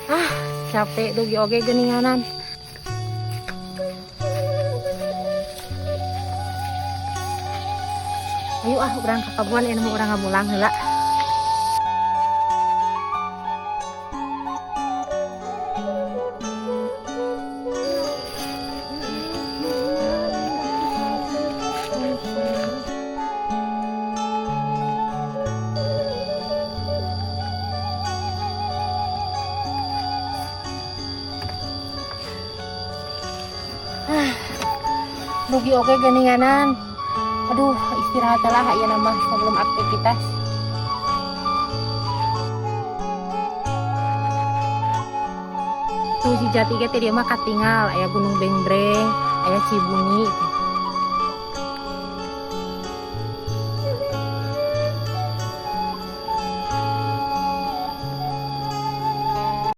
Ah, capek dugi oge geninganan. Ayo urang ka kabuan anu urang ngamulang heula. Dugi oge geninganan. Aduh, istirahat lah ya nama sebelum aktivitas. Tuh si Jati ge teh dia mah katinggal aya Gunung Bengreng, aya Cibuni.